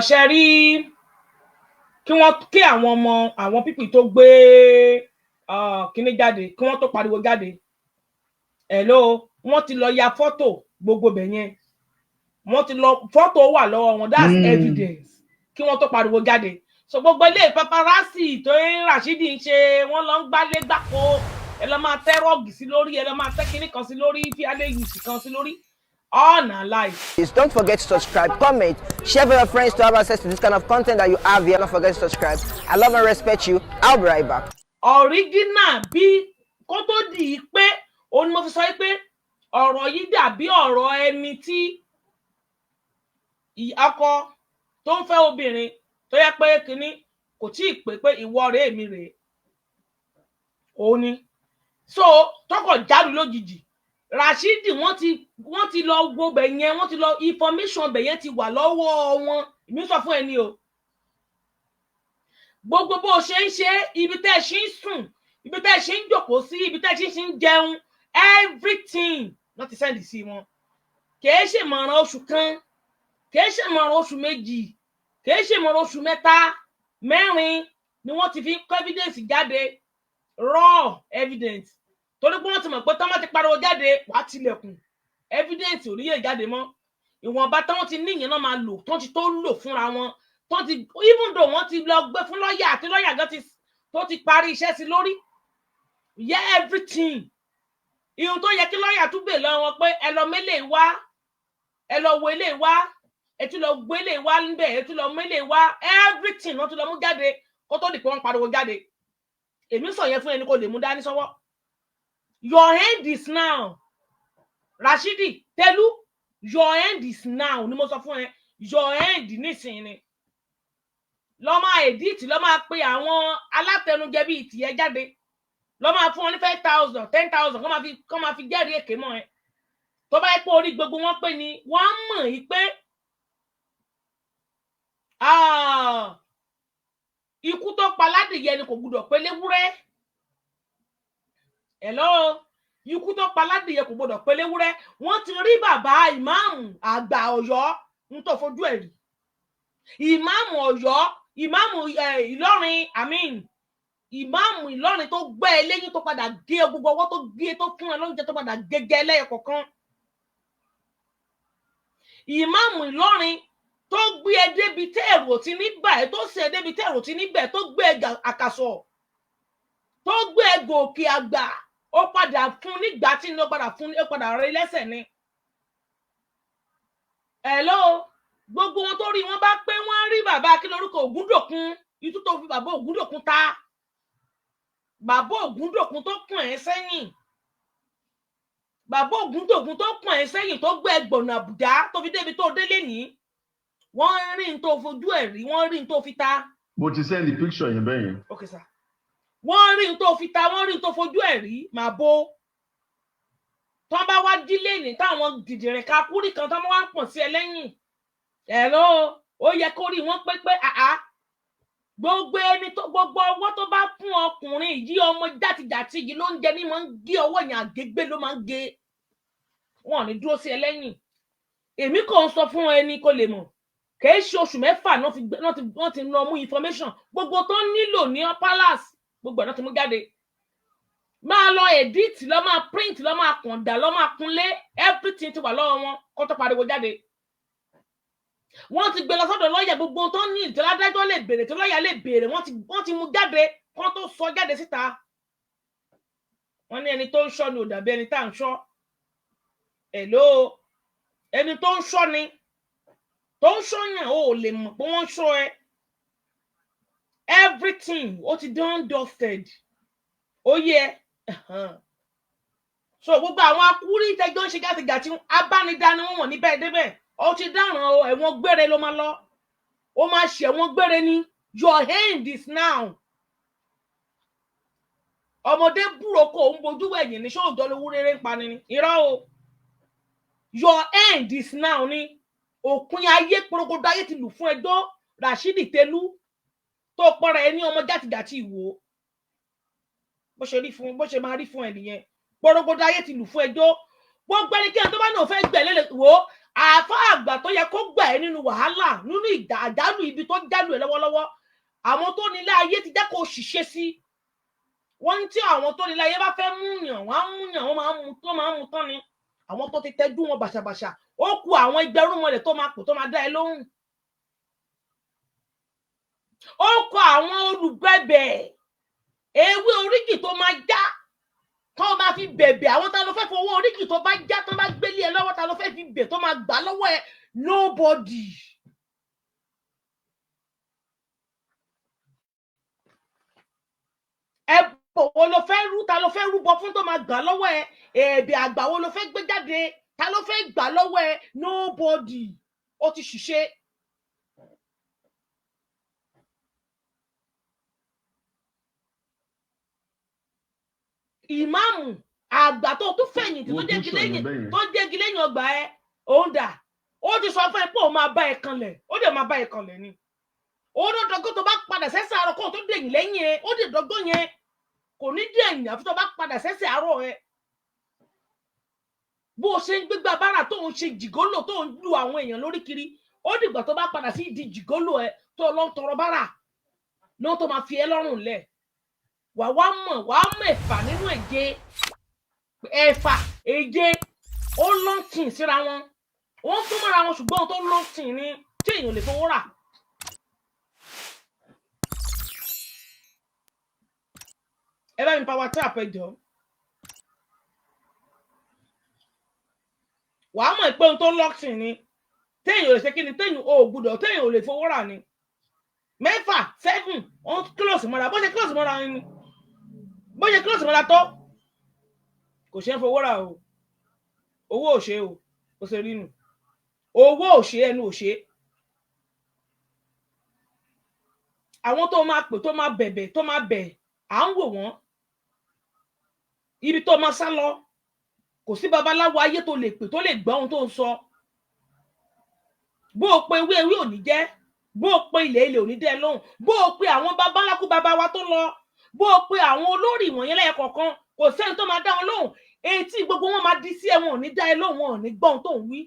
ṣe rí kí àwọn ọmọ àwọn pípì tó gbé kíní jáde kí wọ́n tó pariwo jáde hello wọ́n ti lọ ya fọ́tò gbogbo bẹ̀ yẹn wọ́n ti lọ fọ́tò wà lọ́wọ́ wọn that's evidence kí wọ́n tó pariwo jáde so gbogbo ilé paparazzi tó ń Rashidi ń ṣe wọ́n lọ ń gbálé gbàpò ẹ lọ máa tẹ́ rọ́ọ̀gì sí lórí ẹ lọ máa tẹ́ kíní kan sí lórí fi alẹ́ yùsì kan sí lórí all na life. Please don't forget to subscribe, comment, share with your friends to have access to this kind of content that you have here. Don't forget to subscribe. I love and respect you. I'll be right back. Original bí kó tó di pé òun mo fi sọ pé ọ̀rọ̀ yìí dàbí ọ̀rọ̀ ẹni tí ọkọ tó ń fẹ́ obìnrin tó yẹ pé kíní kò tí ì pé ìwọ rèé mi rèé òun ni so tọkọ jáde lójijì Rashidi wọ́n ti lọ wo bẹ̀ yẹn wọ́n ti lọ information bẹ̀ yẹn ti wà lọ́wọ́ wọn èmi sọ fún ẹni o gbogbo bó ṣe ń ṣe ibi tẹ́ ṣe ń sùn ibi tẹ́ ṣe ń jókòó sí ibi tẹ́ ṣe ń jẹun everything wọ́n ti send sí wọn kìí ṣe ìmọ̀ràn oṣù kan kìí ṣe ìmọ̀ràn oṣù méjì kìí ṣe ìmọ̀ràn oṣù mẹ́ta mẹ́rin ni wọ́n ti fi evidence jáde raw evidence torí pé wọ́n ti mọ̀ pé tọ́mọ́ ti pariwo jáde wàá tilẹ̀kùn evidence ò níyè jáde mọ́ ìwọ̀nba táwọn ti ní ìyẹn náà máa lò tó ti tó lò fúnra wọn tó ti even though wọ́n ti lọ gbé fún lọ́ọ̀yà àti lọ́ọ̀yà gan tó ti parí iṣẹ́ sí lórí yeah everything ihun tó yẹ kí lọ́ọ̀yà tún gbè lọ wọn pé ẹ lọ mélè wá ẹ lọ wo ilé wá ẹ tún lọ gbé ilé wá níbẹ̀ ẹ tún lọ mélè wá everything wọ́n tún lọ mú jáde kó tó di pé wọ́n pariwo jáde èmi sọ yẹn fún ẹni kò lè mú dání sọ́wọ́. Your end is now. Rashidi, Telu, your end is now. Ni mo sọ fún ẹ, your end nísìnyí ni. Lọ máa edit, lọ máa pe àwọn alátẹnujẹ bíi tìyẹ jáde. Lọ máa fún wọn ní 5,000, 10,000 kó máa fi jẹ́rìí èké mọ́ ẹ. Tó bá yẹ pé orí gbogbo wọn pé ni wọ́n mọ̀ yí pé ikú tó pa ládìyẹ ni kò gbọdọ̀ pé léwúrẹ́. Hello, ikú tó pa ládìyẹ kò gbọdọ̀ pé léwúrẹ́. Wọ́n ti rí bàbá ìmáàmù àgbà Ọ̀yọ́ ń tó fojú ẹ̀ rí. Ìmáàmù Ọ̀yọ́, ìmáàmù Ìlọrin, ìmáàmù Ìlọrin tó gbẹ́ eléyìn tó padà gé gbogbo ọwọ́ tó gé tó fún ẹ lóúnjẹ tó padà gẹ́gẹ́ lẹ́yọ̀kọ̀ọ̀kan. Ìmáàmù Ìlọrin tó gbé ẹ débi tẹ́ ẹ̀rù ti ní báyìí tó ṣe débi tẹ́ ẹ̀rù ti ní bẹ̀ tó gbé ẹ àkàsọ̀ tó gbé ẹ gòkè àgbà ó padà fún nígbà tí ní ó padà rẹ lẹ́sẹ̀ ni. Hello, gbogbo wọn tó rí wọn bá pé wọ́n rí bàbá kí lórúkọ Ògúndòkun itú tó fi bàbá Ògúndòkun ta bàbá Ògúndòkun tó kùn ẹ́ sẹ́yìn bàbá Ògúndòkun tó kùn ẹ́ sẹ́yìn tó gbé ẹgbọ̀nà àbùdá tó fi débi tó délé ní wọ́n rí n tó fojú ẹ̀ rí wọ́n rí n tó fi ta. Mo ti send the picture yẹn bẹ́ẹ̀ yẹn. Okay sir. Wọ́n rí n tó fi ta wọ́n rí n tó fojú ẹ̀ rí màá bó tọ́ bá wá dílé ní táwọn dìdìrín kakúrì kan tọ́ bá wá pọ̀ sí ẹ lẹ́yìn Hello, ó yẹ kó rí wọn pé gbogbo ẹni tó gbogbo ọwọ́ tó bá fún ọkùnrin yìí ọmọ játijàti yìí ló ń jẹ ní máa ń gé ọwọ́ yẹn àgégbé ló máa ń gé wọn ní dúró sí ẹ lẹ́yìn èmi kò ń sọ fún ẹni kó lè mọ̀ kìí ṣe oṣù mẹ́fà wọ́n ti lọ mú information gbogbo tó nílò ní palace gbogbo náà ti mú jáde máa lọ edit lọ máa print lọ máa kàndà lọ máa kunlé everything ti wà lọ́wọ́ wọn kó tó pariwo jáde wọ́n ti gbé lọ sọ́dọ̀ lọ́ọ̀yà gbogbo tó ní ìtẹ́ládájọ́ lè béèrè tí lọ́ọ̀yà lè béèrè wọ́n ti mú jáde kó tó sọ jáde síta wọ́n ní ẹni tó ń ṣọ́ ni ò dàbí ẹni tá à ń ṣọ́ Hello, ẹni tó ń ṣọ́ ni tó ń ṣọ́yàn ó lè mọ̀ pé wọ́n ń ṣọ́ ẹ everything ó ti done dusted ó yẹ so gbogbo àwọn akúrí tẹjọ ń ṣe gàtìgàtì abánidání wọn wọ̀n níbẹ̀ débẹ̀ ó ti dáràn ẹ̀wọ̀n gbére ló máa lọ ó máa ṣe ẹ̀wọ̀n gbére ní your hand is now ọmọdé búroko ń bojú ẹ̀yìn ní ṣóòjọ́ lówó rere ń pani ni irọ́ o your hand is now ni òpin ayé porogodo ayé ti lù fún ẹjọ́ Rashidi Telu tó pọ̀rọ̀ ẹ ní ọmọ játìjàtì ìwò bó ṣe máa rí fún ẹ nìyẹn porogodo ayé ti lù fún ẹjọ́ gbogbo ẹnikẹ́ni tó bá náà fẹ́ gbẹ̀ lélẹ̀ wò ó àáfà àgbà tó yẹ kó gbà ẹ́ nínú wàhálà nínú àjálù ibi tó jálù ẹ́ lọ́wọ́lọ́wọ́ àwọn tó nílé ayé ti jẹ́ kó ṣiṣẹ́ sí wọ́n ní tí àwọn tó nílé ayé bá fẹ́ múyàn wọ́n máa ń mu tán ni àwọn tó ti tẹ́jú wọn bàṣàbàṣà ó kù àwọn ẹgbẹ̀rún mọ́lẹ̀ tó máa pò tó máa dá ẹ lóhùn ó kọ àwọn olùgbẹ̀bẹ̀ ewé oríkì tó máa já tó máa fi bẹ̀bẹ̀ àwọn tá ló fẹ́ fowó oríkì tó bá já tó bá gbélé ẹ lọ́wọ́ tá ló fẹ́ fi bẹ̀ tó máa gbà lọ́wọ́ ẹ nobody. ẹ̀bọ̀ wo ló fẹ́ rú ta ló fẹ́ rúbọ fún tó máa gbà lọ́wọ́ ẹ ẹ̀bẹ̀ àgbà wo ló fẹ́ gbé jáde ta ló fẹ́ gbà lọ́wọ́ ẹ nobody ó ti ṣiṣẹ́. ìmáàmù àgbà tó tún fẹ̀yìntì tó jẹ́gi lẹ́yìn ọgbà ẹ òun dà ó ti sọ fún ẹ pé òun máa bá ẹ kanlẹ̀ ó dẹ̀ máa bá ẹ kanlẹ̀ ni òun ló dọ́gbọ́n tó bá padà sẹ́sẹ̀ àárọ̀ kó tó dẹ̀yìn lẹ́yìn ẹ ó dẹ̀ dọ́gbọ́n yẹn kò ní dẹ̀yìn àfi tó bá padà sẹ́sẹ̀ àárọ̀ ẹ bó o ṣe ń gbégbá bára tó ń ṣe jìgólò tó ń lu àwọn èèyàn lórí kiri ó dìgbà tó bá padà sí ìdí jìgólò ẹ tó lọ ń tọrọ bára ló tó máa fi ẹ lọ́rùn lẹ̀ wàá mọ̀ ẹ̀fà nínú èje ó lọ́ntìn síra wọn wọ́n tún mọ́ra wọn ṣùgbọ́n tó lọ́ntìn ni tí èèyàn lè fowó rà. ẹ bá mi power trap ẹ jọ wàá mọ̀ pé ohun tó lọ́ntìn ni téèyàn lè ṣe kí ni téèyàn ò gbúdọ̀ téèyàn ò lè fowó rà ni 7 wọ́n close mọ́ra bó ṣe close mọ́ra ni bó ṣe close mọ́ra tó kò ṣe é fowó rà o owó ò ṣe o ó ṣe rí nù owó ò ṣe ẹnu ò ṣe àwọn tó máa pè tó máa bẹ̀bẹ̀ tó máa bẹ̀ à ń wò wọ́n ibi tó máa sá lọ kò sí babaláwo ayé tó lè pè tó lè gbọ́ ohun tó ń sọ bó o pe ewé ò ní jẹ́ bó o pe ilẹ̀ ò ní dẹ́ lóhùn bó o pe àwọn babaláku baba wa tó lọ bó o pe àwọn olórí ìwọ̀nyẹn lẹ́ẹ̀kọ̀ọ̀kan kò sẹ́ni tó máa dá wọn lóhùn etí gbogbo wọn máa di sí ẹ wọn ò ní dá ẹ lóhùn wọn ò ní gbọ́ ohun tó ń wí.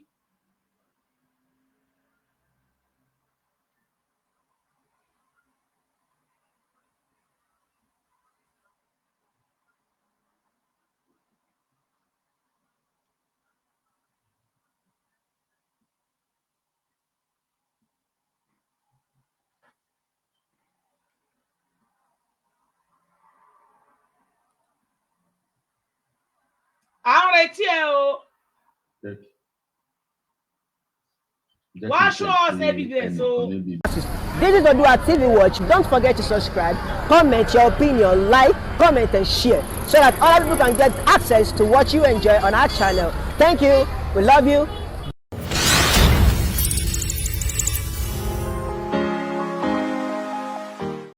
à ń retí ẹ o wá show us evidence o. This is ODUA TV Watch. Don't forget to subscribe, comment your opinion, like, comment and share so that other people can get access to what you enjoy on our channel. Thank you. We love you.